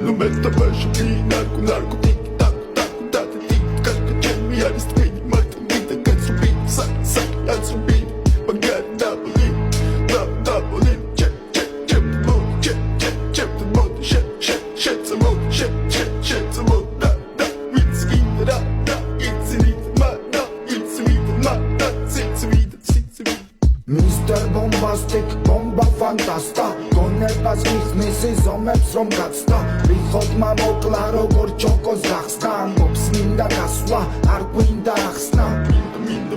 No meta baixo que narco tic tac tac tac tic tac tac me ares twin mata vida can subir sac and subir pagar double check the mode shit the mode shit the mode da it's in da it's in it's Mr. Bombastic, bomba fantasta გონებას მიხნის ზომებს რომ გაცდა ვიხოდმა მოკლა როგორ ჩოკოს გახსნა ამბობს მინდა გასვლა არ გვინდა ახსნა მინდა